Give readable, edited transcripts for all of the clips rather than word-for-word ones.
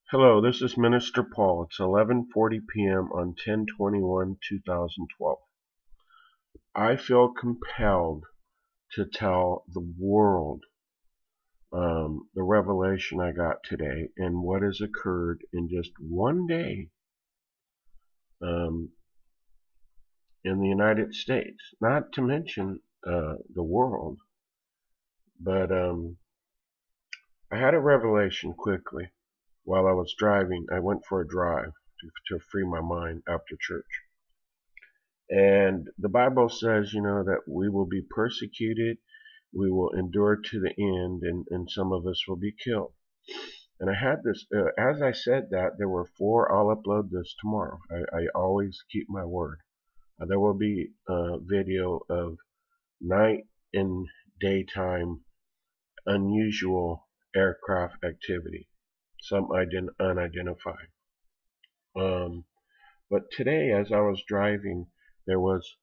Hello, this is Minister Paul. It's 11:40 p.m. on 10/21/2012. I feel compelled to tell the world the revelation I got today and what has occurred in just one day um, in the United States. Not to mention the world, but I had a revelation quickly while I was driving. I went for a drive to free my mind after church. And the Bible says, that we will be persecuted, we will endure to the end, and some of us will be killed. And I had this, as I said that, there were 4, I'll upload this tomorrow. I always keep my word. There will be a video of night and daytime unusual aircraft activity, some unidentified. But today, as I was driving, there was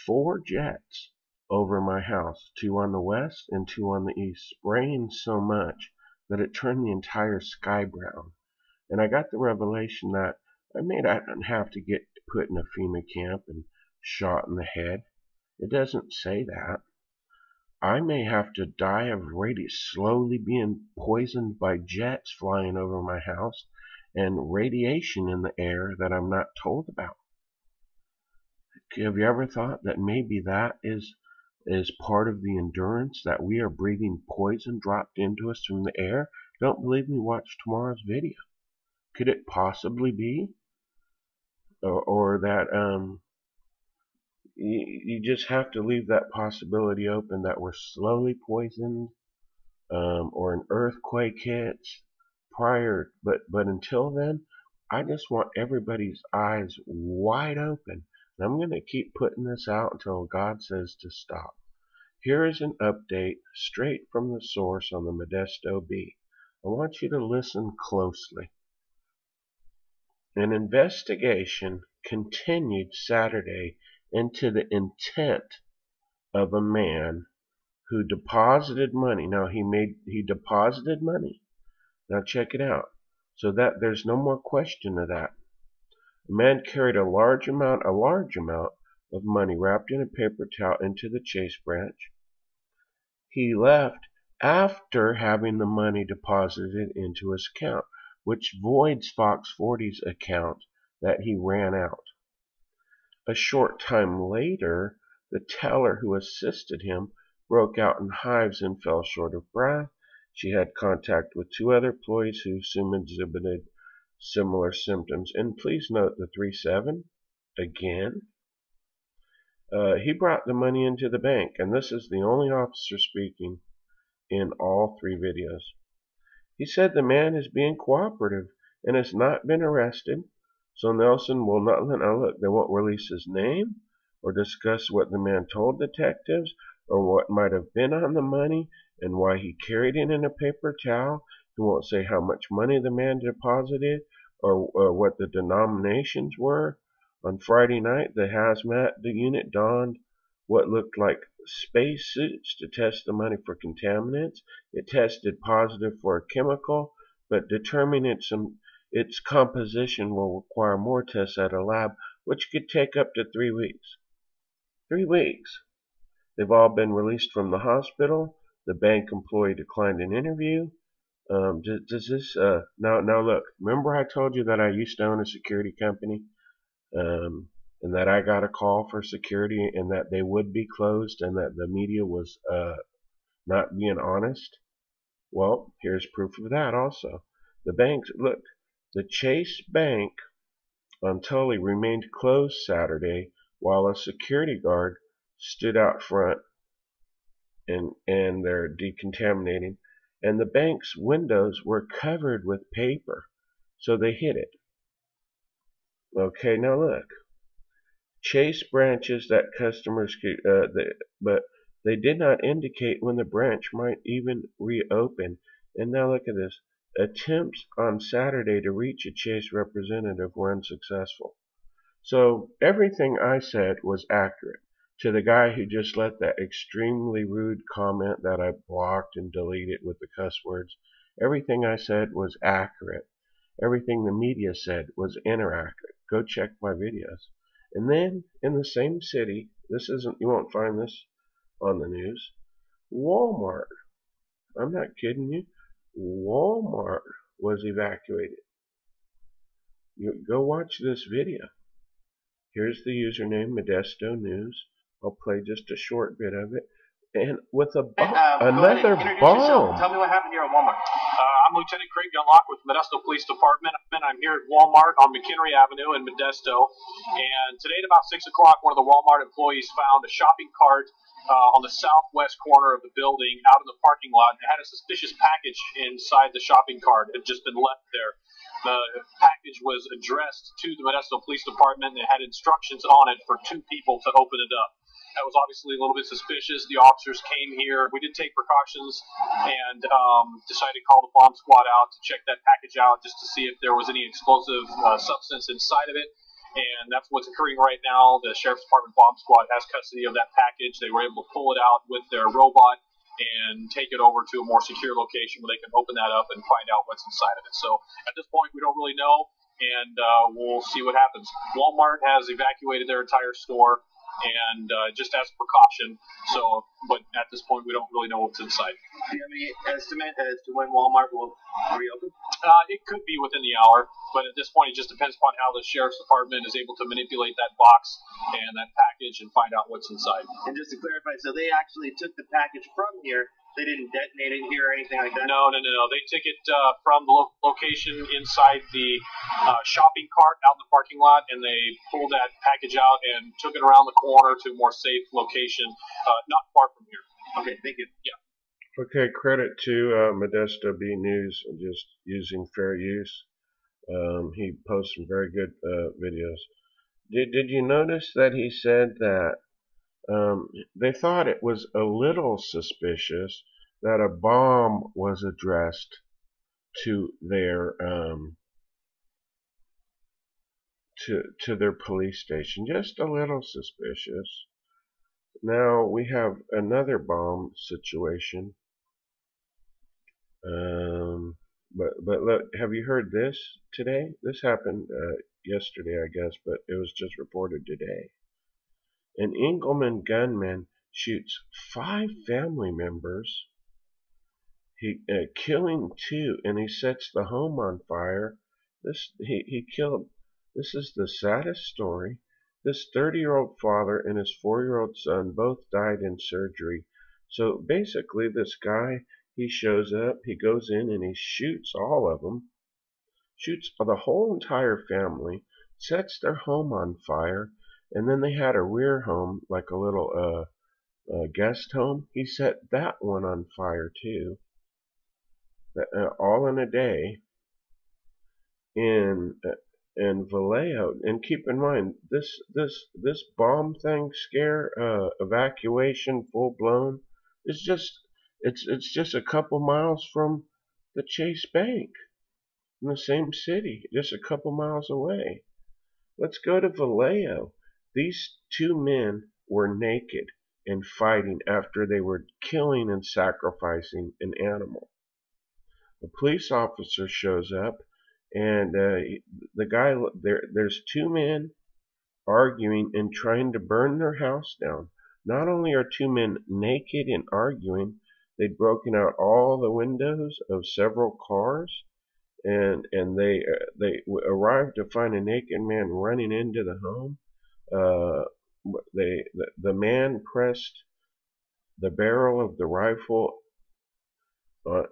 4 jets over my house, 2 on the west and 2 on the east, spraying so much that it turned the entire sky brown. And I got the revelation that I may not have to get put in a FEMA camp and shot in the head. It doesn't say that. I may have to die of slowly being poisoned by jets flying over my house and radiation in the air that I'm not told about. Have you ever thought that maybe that is part of the endurance, that we are breathing poison dropped into us from the air? Don't believe me? Watch tomorrow's video. Could it possibly be? Or that you just have to leave that possibility open, that we're slowly poisoned, or an earthquake hits prior. But until then, I just want everybody's eyes wide open. And I'm going to keep putting this out until God says to stop. Here is an update straight from the source on the Modesto Bank. I want you to listen closely. An investigation continued Saturday into the intent of a man who deposited money. Now he deposited money. Now check it out. So that there's no more question of that. A man carried a large amount of money wrapped in a paper towel into the Chase branch. He left after having the money deposited into his account, which voids Fox 40's account that he ran out. A short time later, the teller who assisted him broke out in hives and fell short of breath. She had contact with 2 other employees who soon exhibited similar symptoms. And please note the 3-7 again. He brought the money into the bank, and this is the only officer speaking in all 3 videos. He said the man is being cooperative and has not been arrested, so Nelson will not look. They won't release his name or discuss what the man told detectives or what might have been on the money and why he carried it in a paper towel. He won't say how much money the man deposited or what the denominations were. On Friday night, the hazmat unit donned what looked like space suits to test the money for contaminants. It tested positive for a chemical, but determining its composition will require more tests at a lab, which could take up to 3 weeks. 3 weeks. They've all been released from the hospital. The bank employee declined an interview. Does this now look, remember I told you that I used to own a security company, and that I got a call for security and that they would be closed and that the media was not being honest? Well, here's proof of that also. The banks, look, the Chase Bank on Tully remained closed Saturday while a security guard stood out front and they're decontaminating, and the bank's windows were covered with paper, so they hid it. Okay, now look. Chase branches that customers could, but they did not indicate when the branch might even reopen. And now look at this. Attempts on Saturday to reach a Chase representative were unsuccessful. So everything I said was accurate. To the guy who just let that extremely rude comment that I blocked and deleted with the cuss words, everything I said was accurate. Everything the media said was inaccurate. Go check my videos. And then in the same city, this isn't, you won't find this on the news, Walmart, I'm not kidding you, Walmart was evacuated. You go watch this video. Here's the username, Modesto News. I'll play just a short bit of it. And with a bomb, another bomb. Tell me what happened here at Walmart. I'm Lieutenant Craig Gunlock with Modesto Police Department. I'm here at Walmart on McHenry Avenue in Modesto. And today at about 6 o'clock, one of the Walmart employees found a shopping cart on the southwest corner of the building out in the parking lot. It had a suspicious package inside the shopping cart. It had just been left there. The package was addressed to the Modesto Police Department and it had instructions on it for 2 people to open it up. That was obviously a little bit suspicious. The officers came here. We did take precautions and decided to call the bomb squad out to check that package out just to see if there was any explosive substance inside of it. And that's what's occurring right now. The Sheriff's Department bomb squad has custody of that package. They were able to pull it out with their robot and take it over to a more secure location where they can open that up and find out what's inside of it. So at this point, we don't really know, and we'll see what happens. Walmart has evacuated their entire store, and just as a precaution. So, but at this point, we don't really know what's inside. Do you have any estimate as to when Walmart will reopen? It could be within the hour, but at this point, it just depends upon how the Sheriff's Department is able to manipulate that box and that package and find out what's inside. And just to clarify, so they actually took the package from here. They didn't detonate it here or anything like that? No. They took it from the location inside the shopping cart out in the parking lot, and they pulled that package out and took it around the corner to a more safe location, not far from here. Okay, thank you. Yeah. Okay, credit to Modesto B News, just using fair use. He posts some very good videos. Did you notice that he said that they thought it was a little suspicious that a bomb was addressed to their to their police station? Just a little suspicious. Now we have another bomb situation. But look, have you heard this today? This happened yesterday, I guess, but it was just reported today. An Engelman gunman shoots 5 family members, killing 2, and he sets the home on fire. This is the saddest story. This 30-year-old father and his 4-year-old son both died in surgery. So basically, this guy, he shows up, he goes in and he shoots all of them, shoots the whole entire family, sets their home on fire, and then they had a rear home, like a little guest home. He set that one on fire too, all in a day. In Vallejo, and keep in mind this bomb thing, evacuation, full blown, is just it's just a couple miles from the Chase Bank in the same city, just a couple miles away. Let's go to Vallejo. These 2 men were naked and fighting after they were killing and sacrificing an animal. A police officer shows up, and the guy there's 2 men arguing and trying to burn their house down. Not only are 2 men naked and arguing, they'd broken out all the windows of several cars, and they arrived to find a naked man running into the home. The man pressed the barrel of the rifle.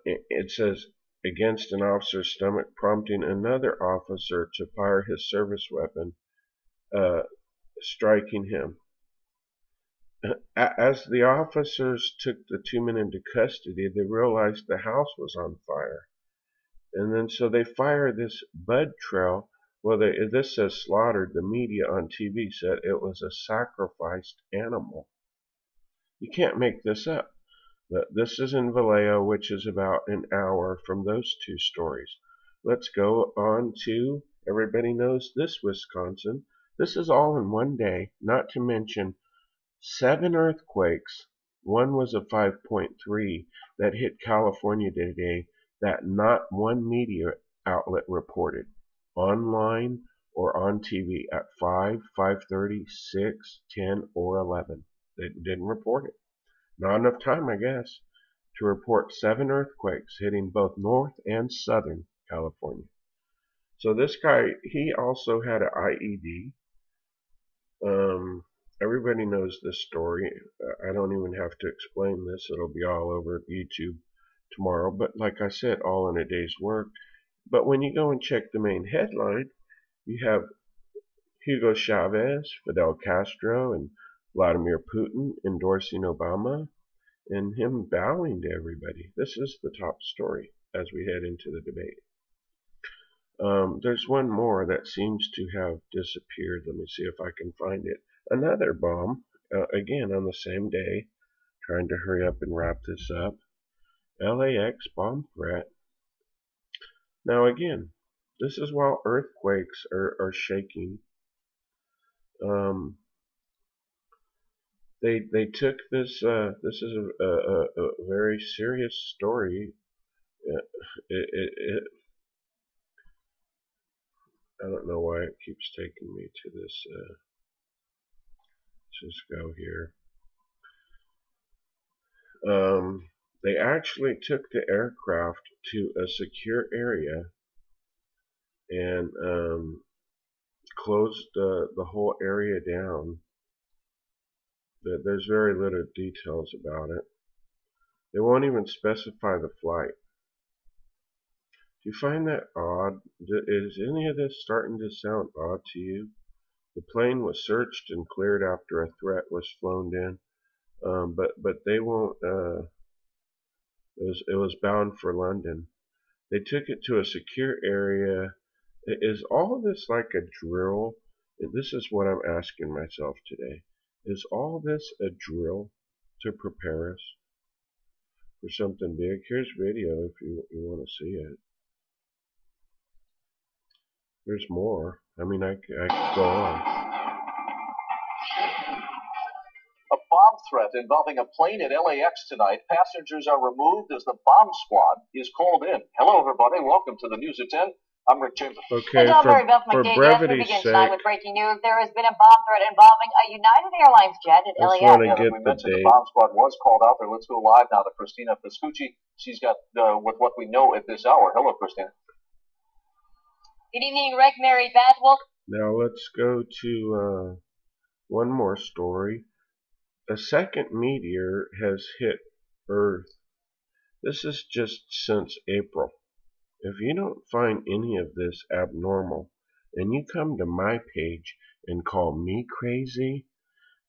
It says against an officer's stomach, prompting another officer to fire his service weapon, striking him. As the officers took the 2 men into custody, they realized the house was on fire. And then so they fire this bud trail. Well, this says slaughtered. The media on TV said it was a sacrificed animal. You can't make this up. But this is in Vallejo, which is about an hour from those 2 stories. Let's go on to, everybody knows this, Wisconsin. This is all in one day, not to mention 7 earthquakes. One was a 5.3 that hit California today, that not one outlet reported, online or on TV, at 5, 5:30, 6, 10, or 11. They didn't report it. Not enough time, I guess, to report 7 earthquakes hitting both North and Southern California. So this guy, he also had an IED. Everybody knows this story. I don't even have to explain this. It'll be all over YouTube tomorrow. But like I said, all in a day's work. But when you go and check the main headline, you have Hugo Chavez, Fidel Castro, and Vladimir Putin endorsing Obama, and him bowing to everybody. This is the top story as we head into the debate. There's one more that seems to have disappeared. Let me see if I can find it. Another bomb, again on the same day. Trying to hurry up and wrap this up. LAX bomb threat. Now again, this is while earthquakes are shaking. They took this. This is a very serious story. I don't know why it keeps taking me to this. Let's just go here. They actually took the aircraft to a secure area and closed the whole area down. There's very little details about it. They won't even specify the flight. Do you find that odd? Is any of this starting to sound odd to you? The plane was searched and cleared after a threat was flown in, but they won't. It was bound for London. They took it to a secure area. Is all this like a drill? This is what I'm asking myself today. Is all this a drill to prepare us for something big? Here's video if you want to see it. There's more. I mean, I could go on. A bomb threat involving a plane at LAX tonight. Passengers are removed as the bomb squad is called in. Hello, everybody. Welcome to the News at 10. I'm Rick Chamberlain. Okay, for brevity's sake, tonight with breaking news. There has been a bomb threat involving a United Airlines jet at LAX. Want to get we the mentioned date. the bomb squad was called out there. Let's go live now to Christina Pascucci. She's got with what we know at this hour. Hello, Christina. Good evening, Rick, Mary Beth. Now let's go to one more story. A second meteor has hit Earth. This is just since April. If you don't find any of this abnormal, and you come to my page and call me crazy,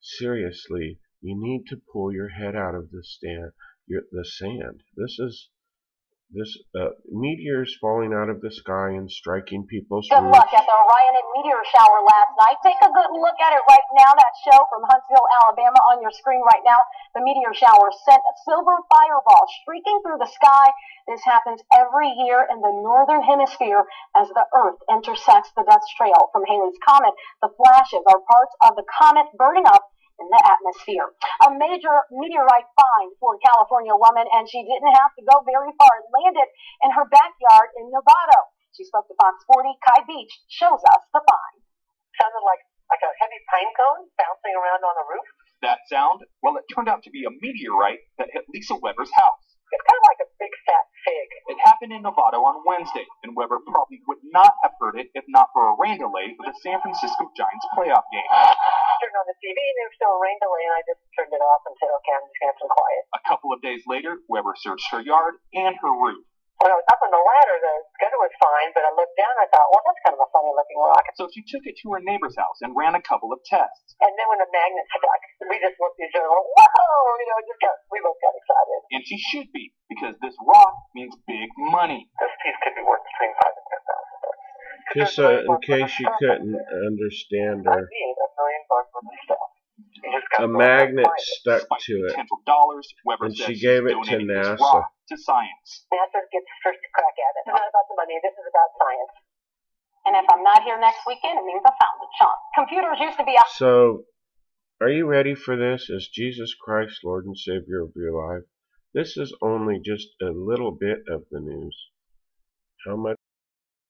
seriously, you need to pull your head out of the sand. This meteors falling out of the sky and striking people's Good roofs. luck at the Orion and meteor shower last night. Take a good look at it right now. That show from Huntsville, Alabama on your screen right now. The meteor shower sent silver fireballs streaking through the sky. This happens every year in the northern hemisphere as the Earth intersects the dust trail from Halley's Comet. The flashes are parts of the comet burning up in the atmosphere. A major meteorite find for a California woman, and she didn't have to go very far. It landed in her backyard in Novato. She spoke to Fox 40. Kai Beach shows us the find. Sounded like a heavy pine cone bouncing around on a roof. That sound? Well, it turned out to be a meteorite that hit Lisa Weber's house. It's kind of like a big fat fig. It happened in Novato on Wednesday, and Weber probably would not have heard it if not for a rain delay for the San Francisco Giants playoff game. Turned on the TV and there was still a rain delay, and I just turned it off and said, okay, I'm just going to have some quiet. A couple of days later, Weber searched her yard and her roof. When I was up on the ladder, the gutter was fine, but I looked down and I thought, well, that's kind of a funny looking rock. So she took it to her neighbor's house and ran a couple of tests. And then when the magnet stuck, we just looked at each other, whoa, we both got excited. And she should be, because this rock means big money. This piece could be worth between $5,000 and $10,000. Just in case you couldn't understand her, $1 million worth of stuff. a magnet stuck Despite to it, potential dollars, Weber and says she gave it to donating this NASA. rock to science. NASA gets first crack at it. It's not about the money. This is about science. And if I'm not here next weekend, it means I found a chunk. Computers used to be a... So, are you ready for this? Is Jesus Christ Lord and Savior of your life? This is only just a little bit of the news. How much